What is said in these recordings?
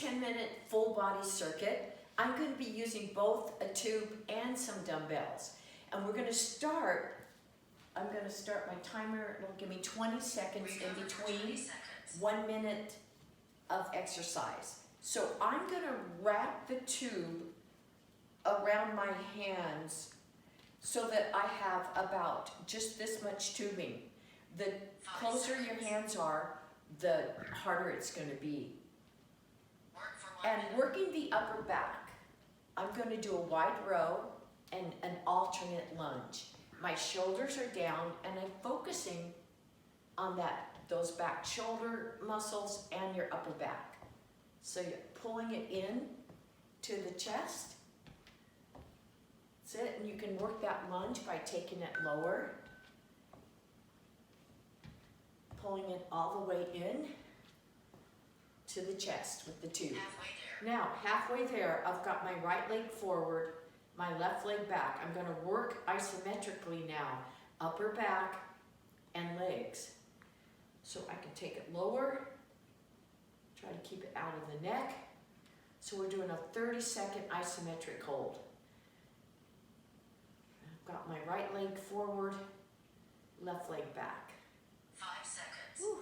10-minute full body circuit. I'm going to be using both a tube and some dumbbells. And we're going to start, I'm going to start my timer. It'll give me 20 seconds in between 1 minute of exercise. So I'm going to wrap the tube around my hands so that I have about just this much tubing. The closer your hands are, the harder it's going to be. And working the upper back, I'm going to do a wide row and an alternate lunge. My shoulders are down and I'm focusing on those back shoulder muscles and your upper back. So you're pulling it in to the chest. That's it, and you can work that lunge by taking it lower. Pulling it all the way in to the chest with the tube. Now, halfway there, I've got my right leg forward, my left leg back. I'm going to work isometrically now, upper back and legs. So I can take it lower, try to keep it out of the neck. So we're doing a 30-second isometric hold. I've got my right leg forward, left leg back. 5 seconds. Whew.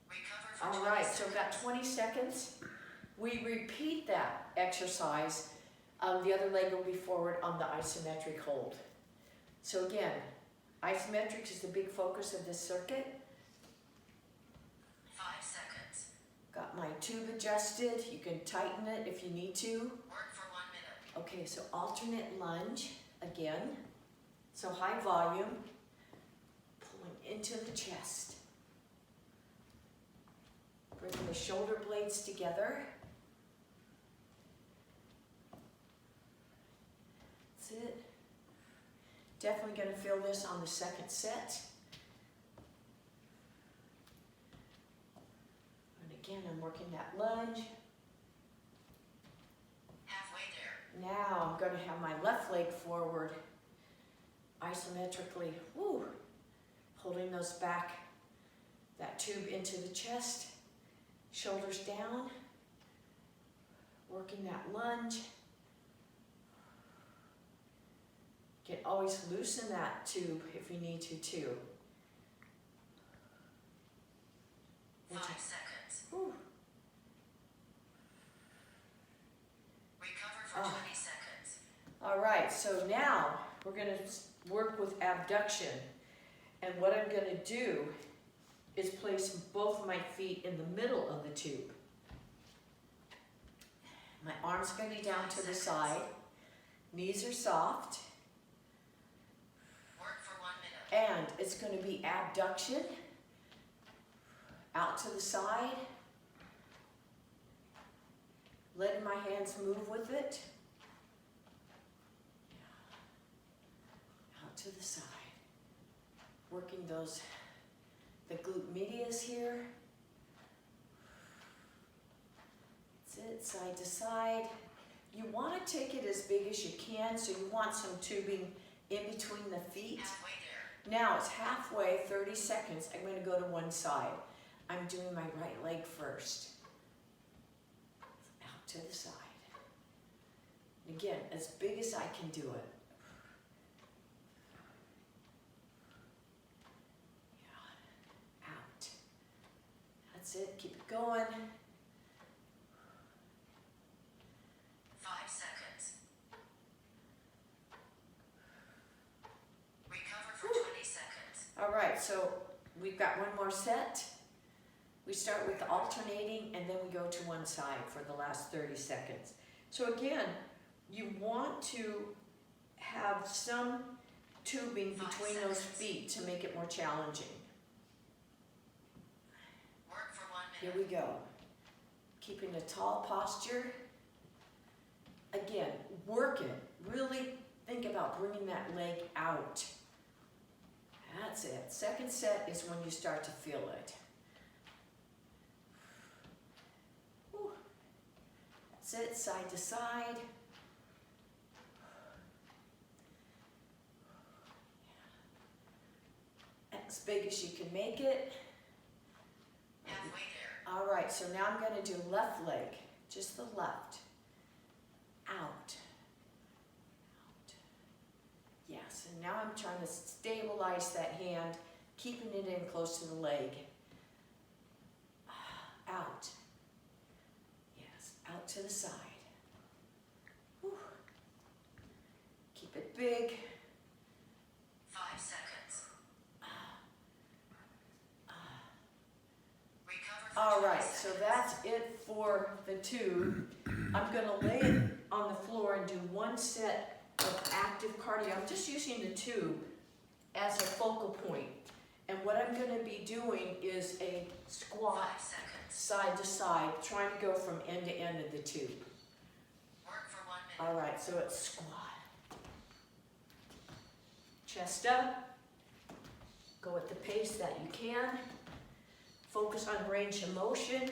Recover for All 20 right, seconds. so I've got 20 seconds. We repeat that exercise. The other leg will be forward on the isometric hold. So again, isometrics is the big focus of this circuit. 5 seconds. Got my tube adjusted. You can tighten it if you need to. Work for 1 minute. Okay, so alternate lunge again. So high volume, pulling into the chest. Bringing the shoulder blades together. That's it. Definitely going to feel this on the second set. And again, I'm working that lunge. Halfway there. Now I'm going to have my left leg forward, isometrically, woo, holding those back, that tube into the chest, shoulders down, working that lunge. You can always loosen that tube if you need to too. 5 seconds. Whew. Recover for 20 seconds. All right, so now we're going to work with abduction. And what I'm going to do is place both my feet in the middle of the tube. My arms are going to be down to the side. Knees are soft. Work for 1 minute. And it's going to be abduction. Out to the side. Letting my hands move with it. Out to the side. Working the glute medius here. That's it, side to side. You want to take it as big as you can, so you want some tubing in between the feet. Halfway there. Now it's halfway, 30 seconds. I'm going to go to one side. I'm doing my right leg first. Out to the side. And again, as big as I can do it. Yeah. Out. That's it. Keep it going. 5 seconds. Recover for 20 seconds. All right, so we've got one more set. We start with the alternating and then we go to one side for the last 30 seconds. So again, you want to have some tubing 5 between those seconds. feet to make it more challenging. Work for 1 Here minute. we go. Keeping a tall posture. Again, work it. Really think about bringing that leg out. That's it. Second set is when you start to feel it. Whew. That's it, side to side. As big as you can make it. Halfway right, so now I'm gonna do left leg, just the left. Out. Yes, and now I'm trying to stabilize that hand, keeping it in close to the leg. Out. Yes, out to the side. Whew. Keep it big. 5 seconds. Recover for All 20 right, so seconds. that's it for the tube. I'm gonna lay it on the floor and do one set of active cardio. I'm just using the tube as a focal point. And what I'm gonna be doing is a 5 squat seconds. side to side, trying to go from end to end of the tube. Work for 1 minute. All right, so it's squat. Chest up. Go at the pace that you can. Focus on range of motion.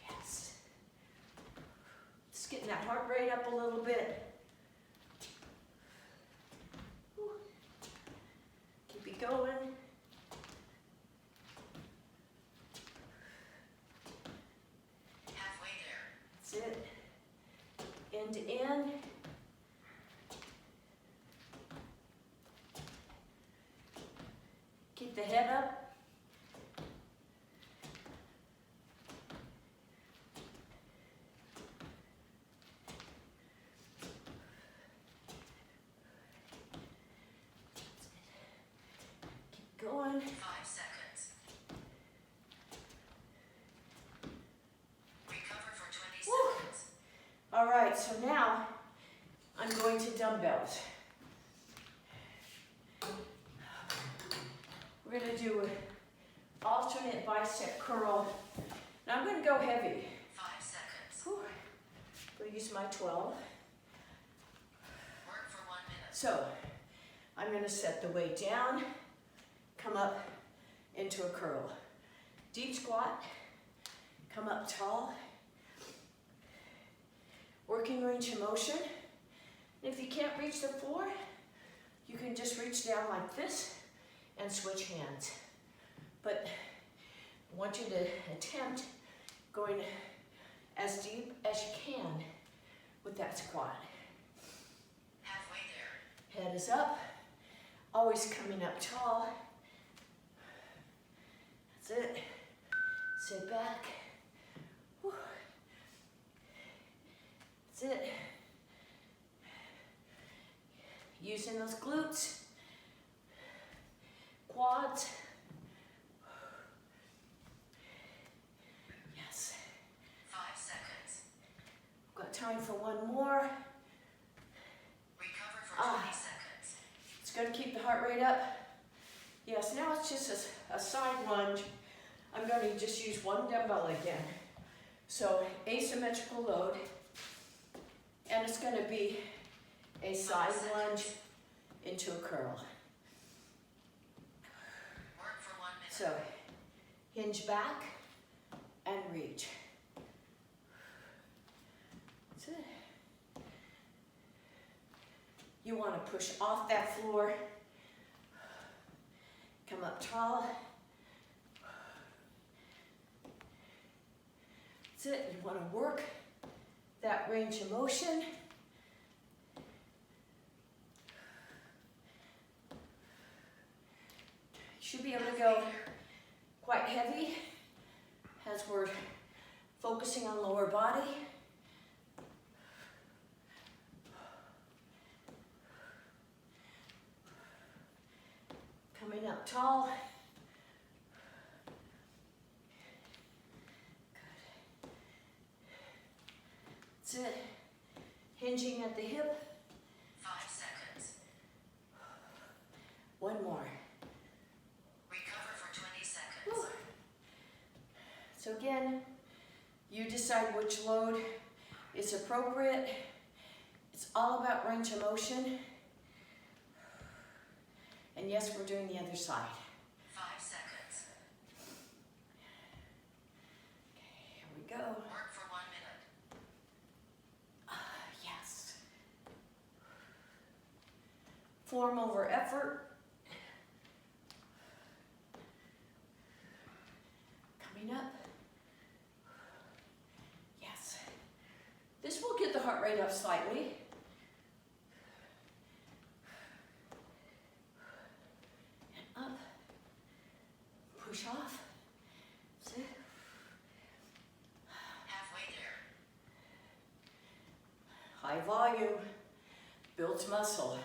Yes. Just getting that heart rate up a little bit. Whew. Keep it going. Halfway there. That's it. End to end. Keep the head up. Keep going. 5 seconds. Recover for 20 Woo. seconds. All right, so now I'm going to dumbbells. We're gonna do an alternate bicep curl. Now I'm gonna go heavy. 5 seconds. Whew. Go use my 12. Work for 1 minute. So I'm gonna set the weight down, come up into a curl. Deep squat, come up tall. Working range of motion. And if you can't reach the floor, you can just reach down like this and switch hands. But I want you to attempt going as deep as you can with that squat. Halfway there. Head is up, always coming up tall. That's it. Sit back. Whew. That's it. Using those glutes, quads. Yes. 5 seconds. Got time for one more. Recover for 20 seconds. It's going to keep the heart rate up. Yes, now it's just a side lunge. I'm going to just use one dumbbell again. So asymmetrical load. And it's going to be a side lunge into a curl. Work for 1 minute. So hinge back and reach. That's it. You want to push off that floor. Come up tall. That's it. You want to work that range of motion. You should be able to go quite heavy as we're focusing on lower body. Coming up tall. Good. That's it. Hinging at the hip. 5 seconds. One more. Recover for 20 seconds. Whew. So again, you decide which load is appropriate. It's all about range of motion. And yes, we're doing the other side. 5 seconds. Okay, here we go. Work for 1 minute. Yes. Form over effort. Coming up. Yes. This will get the heart rate up slightly. And up. Push off. That's it. Halfway there. High volume. Builds muscle.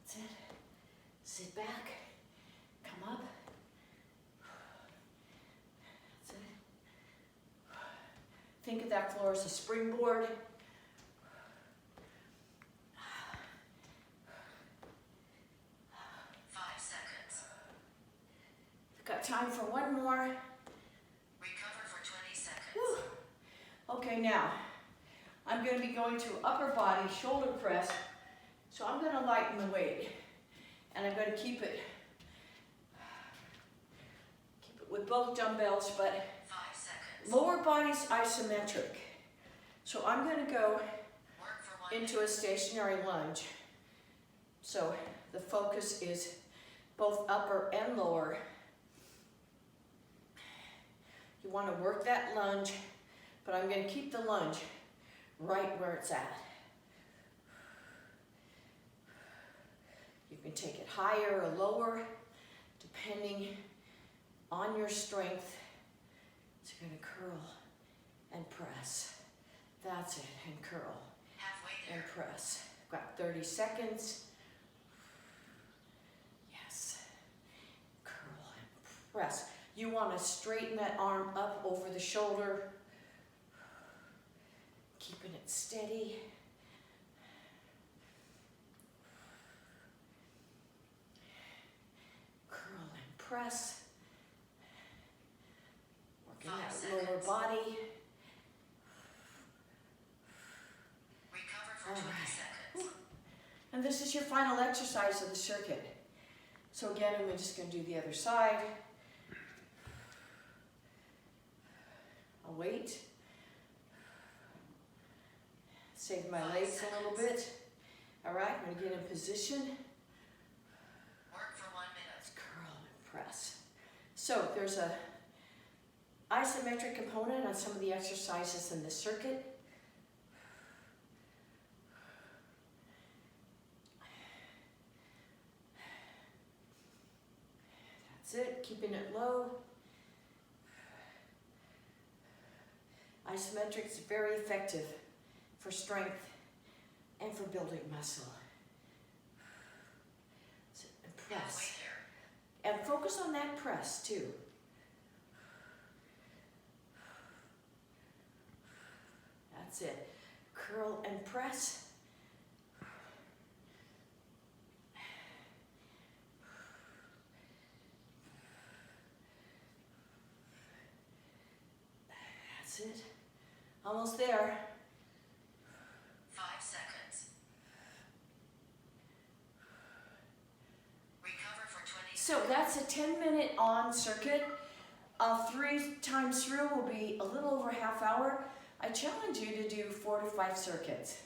That's it. Sit back. Come up. That's it. Think of that floor as a springboard. 5 seconds. We've got time for one more. Recover for 20 seconds. Whew. Okay, now I'm going to be going to upper body shoulder press. So I'm going to lighten the weight, and I'm going to keep it with both dumbbells, but 5 seconds. lower body's isometric. So I'm going to go Work for 1 into a stationary lunge. So the focus is both upper and lower. You want to work that lunge, but I'm going to keep the lunge right where it's at. You can take it higher or lower, depending on your strength. So you're going to curl and press. That's it, and curl halfway and there. press. Got 30 seconds. Yes. Curl and press. You want to straighten that arm up over the shoulder. Keeping it steady. Curl and press. Working 5 that lower seconds. body. Recover for All 20 right. seconds. And this is your final exercise of the circuit. So again, I'm just going to do the other side. I'll wait. Save my 5 legs a little seconds. bit. All right, I'm going to get in position. Work for 1 minute. Let's curl and press. So there's a isometric component on some of the exercises in the circuit. That's it, keeping it low. Isometric is very effective for strength and for building muscle. So, and Halfway press. there. And focus on that press too. That's it. Curl and press. That's it. Almost there. 5 seconds. Recover for 20 So that's a 10-minute on circuit. 3 times through will be a little over a half hour. I challenge you to do 4 to 5 circuits.